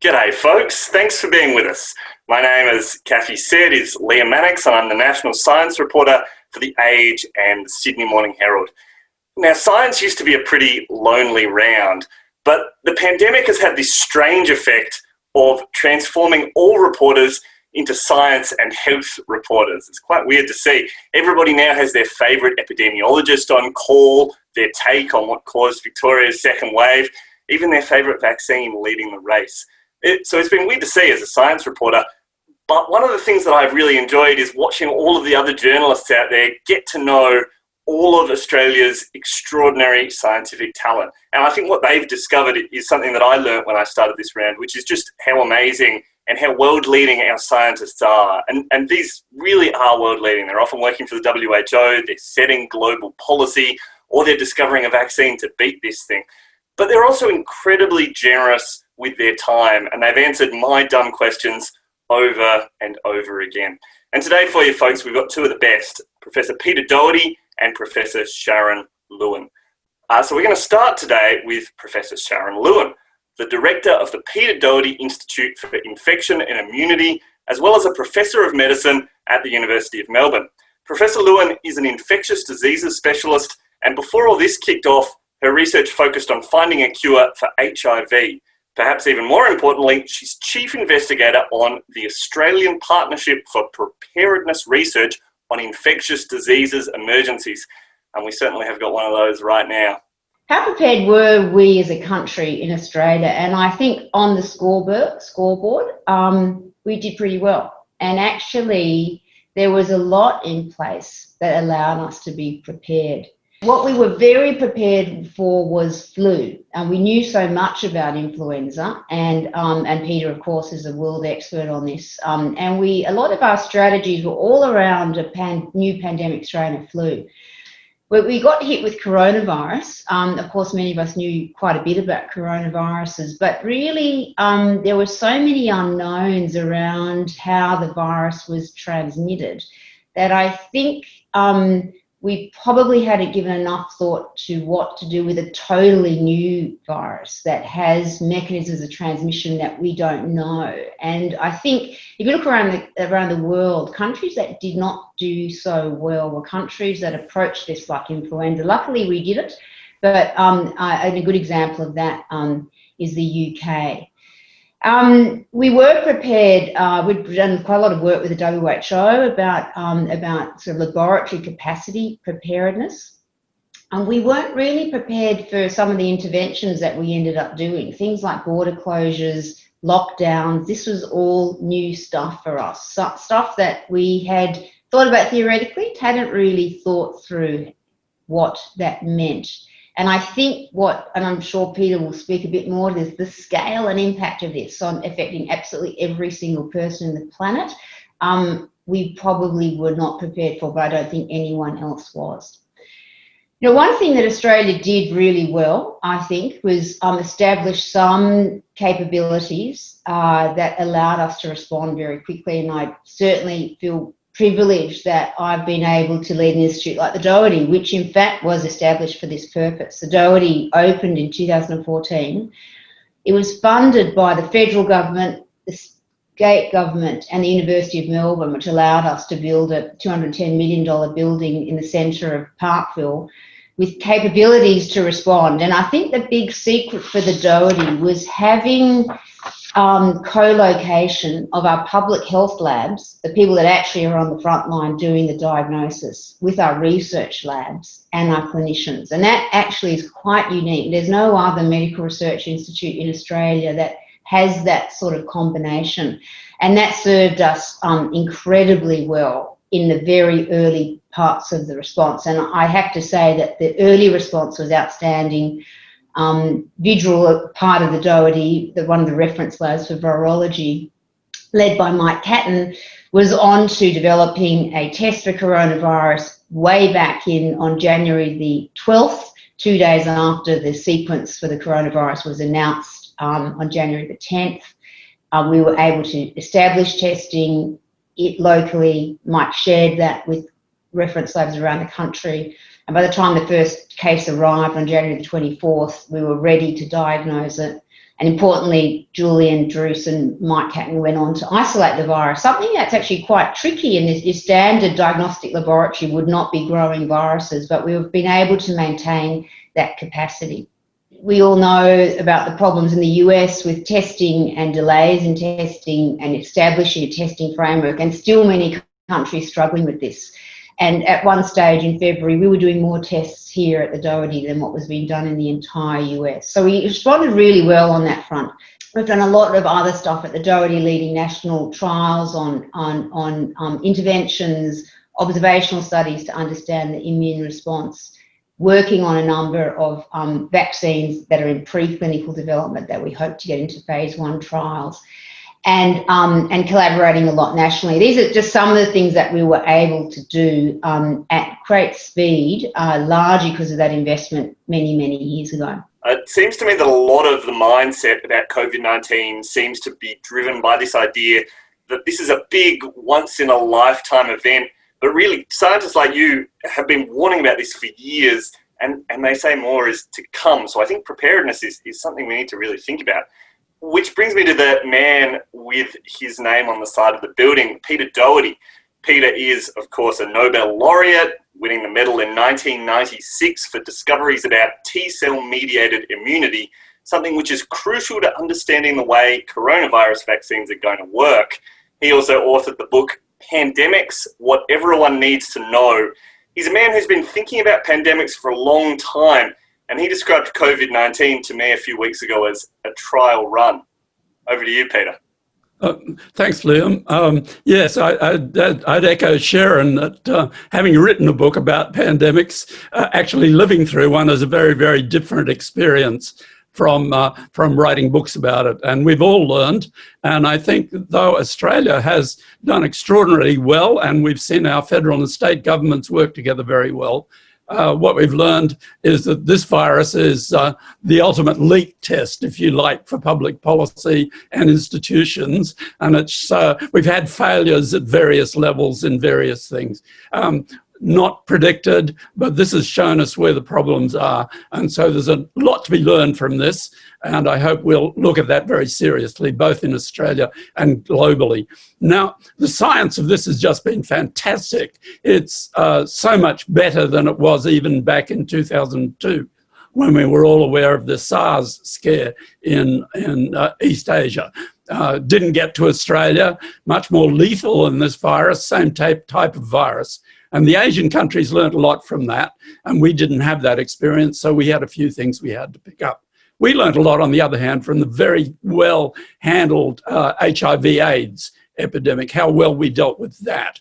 G'day folks, thanks for being with us. My name, as Kathy said, is Liam Mannix and I'm the National Science Reporter for The Age and the Sydney Morning Herald. Now, science used to be a pretty lonely round, but the pandemic has had this strange effect of transforming all reporters into science and health reporters. It's quite weird to see. Everybody now has their favourite epidemiologist on call, their take on what caused Victoria's second wave, even their favourite vaccine leading the race. So it's been weird to see as a science reporter, but one of the things that I've really enjoyed is watching all of the other journalists out there get to know all of Australia's extraordinary scientific talent. And I think what they've discovered is something that I learnt when I started this round, which is just how amazing and how world-leading our scientists are. And these really are world-leading. They're often working for the WHO, they're setting global policy, or they're discovering a vaccine to beat this thing. But they're also incredibly generous with their time, and they've answered my dumb questions over and over again. And today for you folks, we've got two of the best, Professor Peter Doherty and Professor Sharon Lewin. So we're going to start today with Professor Sharon Lewin, the director of the Peter Doherty Institute for Infection and Immunity, as well as a professor of medicine at the University of Melbourne. Professor Lewin is an infectious diseases specialist, and before all this kicked off, her research focused on finding a cure for HIV. Perhaps even more importantly, she's chief investigator on the Australian Partnership for Preparedness Research on Infectious Diseases Emergencies. And we certainly have got one of those right now. How prepared were we as a country in Australia? And I think on the scoreboard, we did pretty well. And actually, there was a lot in place that allowed us to be prepared. What we were very prepared for was flu, and we knew so much about influenza, and Peter, of course, is a world expert on this. And a lot of our strategies were all around a new pandemic strain of flu. But we got hit with coronavirus. Of course, many of us knew quite a bit about coronaviruses, but really there were so many unknowns around how the virus was transmitted that I think we probably hadn't given enough thought to what to do with a totally new virus that has mechanisms of transmission that we don't know. And I think if you look around the world, countries that did not do so well were countries that approached this like influenza. Luckily, we did it, but a good example of that is the UK. We were prepared. We'd done quite a lot of work with the WHO about sort of laboratory capacity preparedness, and we weren't really prepared for some of the interventions that we ended up doing. Things like border closures, lockdowns. This was all new stuff for us. Stuff that we had thought about theoretically, hadn't really thought through what that meant. And I think and I'm sure Peter will speak a bit more to this, the scale and impact of this on affecting absolutely every single person on the planet, we probably were not prepared for, but I don't think anyone else was. You know, one thing that Australia did really well, I think, was establish some capabilities that allowed us to respond very quickly, and I certainly feel privileged that I've been able to lead an institute like the Doherty, which in fact was established for this purpose. The Doherty opened in 2014. It was funded by the federal government, the state government and the University of Melbourne, which allowed us to build a $210 million building in the centre of Parkville with capabilities to respond. And I think the big secret for the Doherty was having co-location of our public health labs, the people that actually are on the front line doing the diagnosis, with our research labs and our clinicians. And that actually is quite unique. There's no other medical research institute in Australia that has that sort of combination. And that served us incredibly well in the very early parts of the response. And I have to say that the early response was outstanding. Visual part of the Doherty, one of the reference labs for virology, led by Mike Catton, was on to developing a test for coronavirus way back on January the 12th, 2 days after the sequence for the coronavirus was announced on January the 10th. We were able to establish testing it locally. Mike shared that with reference labs around the country. And by the time the first case arrived on January the 24th, we were ready to diagnose it And importantly, Julian Druce and Mike Catton went on to isolate the virus, something that's actually quite tricky, and your standard diagnostic laboratory would not be growing viruses, but we've been able to maintain that capacity. We all know about the problems in the US with testing and delays in testing and establishing a testing framework, and still many countries struggling with this. And at one stage in February, we were doing more tests here at the Doherty than what was being done in the entire US. So we responded really well on that front. We've done a lot of other stuff at the Doherty, leading national trials on interventions, observational studies to understand the immune response, working on a number of vaccines that are in preclinical development that we hope to get into phase 1 trials. And collaborating a lot nationally. These are just some of the things that we were able to do at great speed, largely because of that investment many, many years ago. It seems to me that a lot of the mindset about COVID-19 seems to be driven by this idea that this is a big, once-in-a-lifetime event, but really scientists like you have been warning about this for years, and they say more is to come. So I think preparedness is something we need to really think about. Which brings me to the man with his name on the side of the building, Peter Doherty. Peter is, of course, a Nobel laureate, winning the medal in 1996 for discoveries about T-cell mediated immunity, something which is crucial to understanding the way coronavirus vaccines are going to work. He also authored the book, Pandemics, What Everyone Needs to Know. He's a man who's been thinking about pandemics for a long time, and he described COVID-19 to me a few weeks ago as a trial run. Over to you, Peter. Thanks, Liam. Yes, I'd echo Sharon that having written a book about pandemics, actually living through one is a very, very different experience from writing books about it. And we've all learned, and I think though Australia has done extraordinarily well, and we've seen our federal and state governments work together very well, what we've learned is that this virus is the ultimate leak test, if you like, for public policy and institutions. And it's we've had failures at various levels in various things. Not predicted, but this has shown us where the problems are. And so there's a lot to be learned from this. And I hope we'll look at that very seriously, both in Australia and globally. Now, the science of this has just been fantastic. It's so much better than it was even back in 2002, when we were all aware of the SARS scare in East Asia. Didn't get to Australia, much more lethal than this virus, same type of virus. And the Asian countries learned a lot from that, and we didn't have that experience, so we had a few things we had to pick up. We learned a lot, on the other hand, from the very well-handled HIV/AIDS epidemic, how well we dealt with that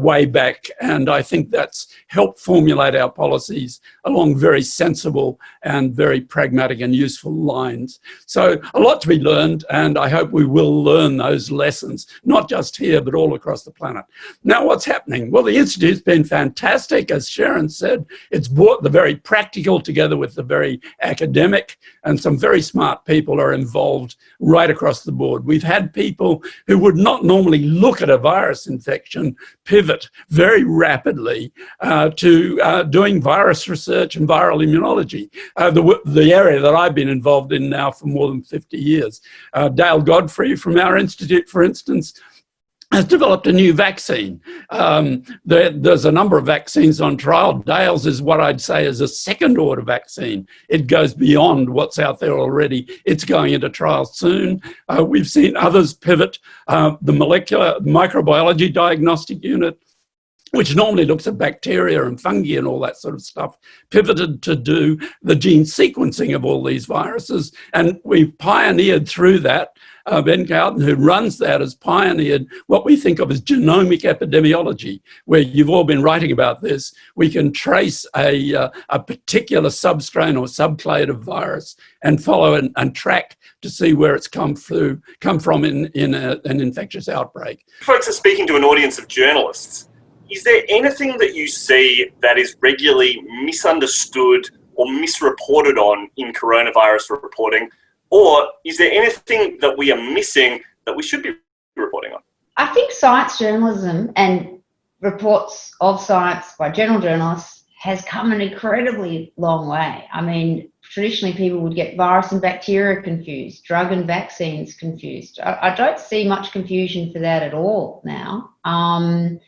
way back. And I think that's helped formulate our policies along very sensible and very pragmatic and useful lines. So a lot to be learned, and I hope we will learn those lessons, not just here, but all across the planet. Now, what's happening? Well, the Institute's been fantastic. As Sharon said, it's brought the very practical together with the very academic, and some very smart people are involved right across the board. We've had people who would not normally look at a virus infection pivot very rapidly to doing virus research and viral immunology, the area that I've been involved in now for more than 50 years. Dale Godfrey from our institute, for instance, has developed a new vaccine. There's a number of vaccines on trial. Dale's is what I'd say is a second order vaccine. It goes beyond what's out there already. It's going into trials soon. We've seen others pivot. The molecular microbiology diagnostic unit, which normally looks at bacteria and fungi and all that sort of stuff, pivoted to do the gene sequencing of all these viruses. And we've pioneered through that. Ben Cowden, who runs that, has pioneered what we think of as genomic epidemiology, where you've all been writing about this. We can trace a particular substrain or subclade of virus and follow and track to see where it's come from in an infectious outbreak. Folks are speaking to an audience of journalists. Is there anything that you see that is regularly misunderstood or misreported on in coronavirus reporting? Or is there anything that we are missing that we should be reporting on? I think science journalism and reports of science by general journalists has come an incredibly long way. I mean, traditionally people would get virus and bacteria confused, drug and vaccines confused. I don't see much confusion for that at all now. I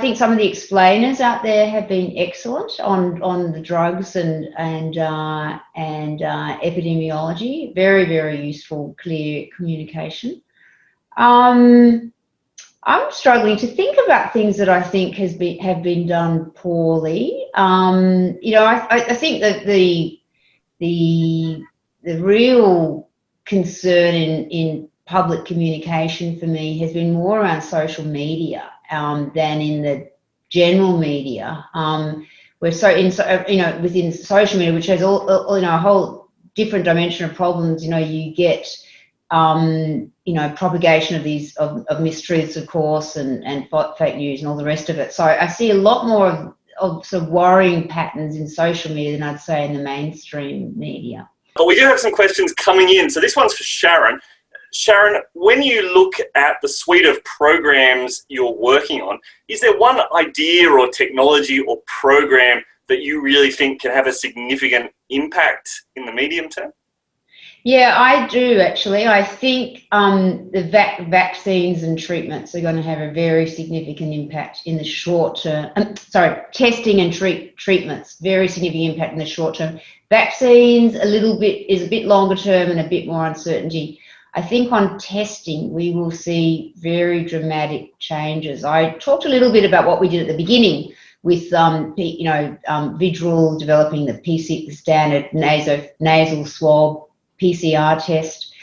think some of the explainers out there have been excellent on the drugs and epidemiology. Very, very useful, clear communication. I'm struggling to think about things that I think have been done poorly. I think that the real concern in public communication for me has been more around social media than in the general media. Within social media, which has a whole different dimension of problems. You get propagation of these of mistruths, of course, and fake news and all the rest of it. So I see a lot more of sort of worrying patterns in social media than I'd say in the mainstream media. But we do have some questions coming in. So this one's for Sharon. Sharon, when you look at the suite of programs you're working on, is there one idea or technology or program that you really think can have a significant impact in the medium term? Yeah, I do actually. I think the vaccines and treatments are going to have a very significant impact in the short term. Testing and treatments, very significant impact in the short term. Vaccines is a bit longer term and a bit more uncertainty. I think on testing, we will see very dramatic changes. I talked a little bit about what we did at the beginning with, Vidril developing the standard nasal swab PCR test,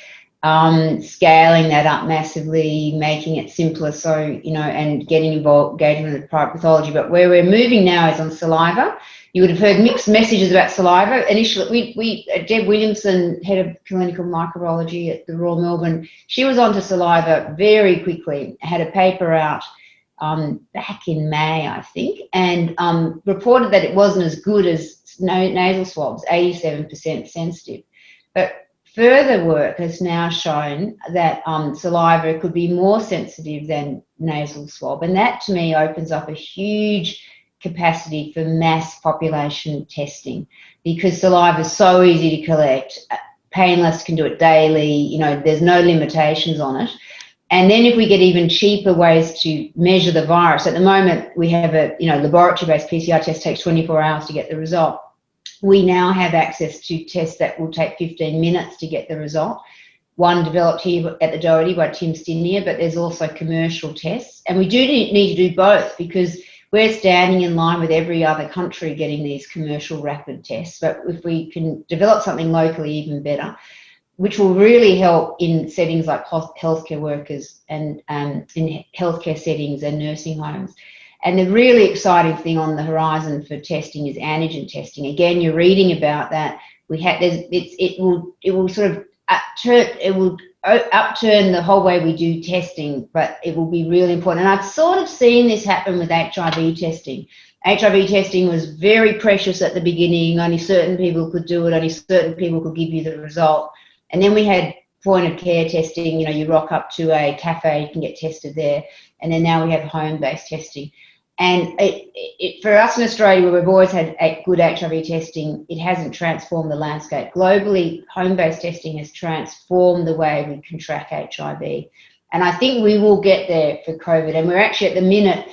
scaling that up massively, making it simpler, and getting engagement with private pathology. But where we're moving now is on saliva. You would have heard mixed messages about saliva. Initially, Deb Williamson, head of clinical microbiology at the Royal Melbourne, she was onto saliva very quickly, had a paper out back in May, I think, and reported that it wasn't as good as nasal swabs, 87% sensitive. But further work has now shown that saliva could be more sensitive than nasal swab, and that to me opens up a huge capacity for mass population testing, because saliva is so easy to collect, painless, can do it daily, there's no limitations on it. And then if we get even cheaper ways to measure the virus, at the moment we have a laboratory-based PCR test, takes 24 hours to get the result. We now have access to tests that will take 15 minutes to get the result. One developed here at the Doherty by Tim Stinnier, but there's also commercial tests. And we do need to do both, because we're standing in line with every other country getting these commercial rapid tests. But if we can develop something locally, even better, which will really help in settings like healthcare workers and in healthcare settings and nursing homes. And the really exciting thing on the horizon for testing is antigen testing. Again, you're reading about that. It will upturn the whole way we do testing, but it will be really important. And I've sort of seen this happen with HIV testing. HIV testing was very precious at the beginning. Only certain people could do it. Only certain people could give you the result. And then we had point of care testing. You rock up to a cafe, you can get tested there. And then now we have home-based testing. And for us in Australia, where we've always had good HIV testing, it hasn't transformed the landscape. Globally, home-based testing has transformed the way we can track HIV. And I think we will get there for COVID. And we're actually at the minute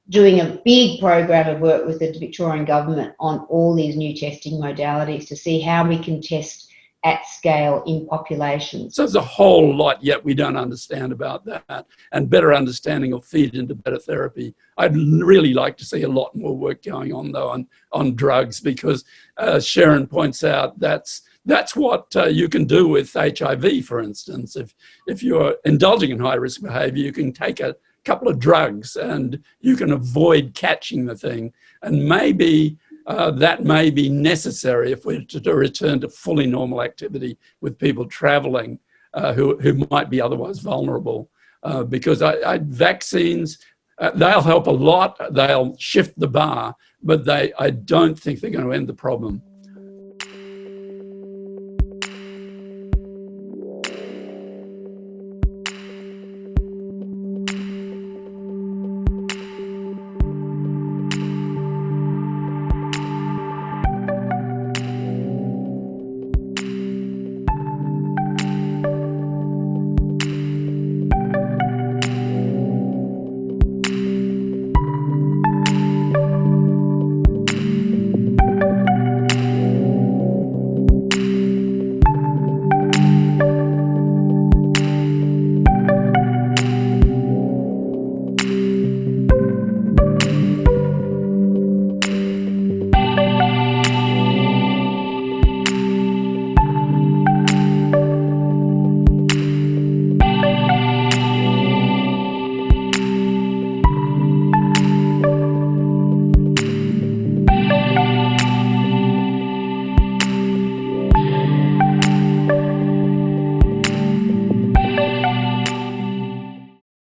doing a big program of work with the Victorian government on all these new testing modalities to see how we can test at scale in populations. So there's a whole lot yet we don't understand about that, and better understanding will feed into better therapy. I'd really like to see a lot more work going on, though, on drugs, because Sharon points out that's what you can do with HIV, for instance. If you're indulging in high-risk behavior, you can take a couple of drugs and you can avoid catching the thing. And maybe that may be necessary if we're to return to fully normal activity with people traveling who might be otherwise vulnerable. Because vaccines, they'll help a lot, they'll shift the bar, but I don't think they're going to end the problem.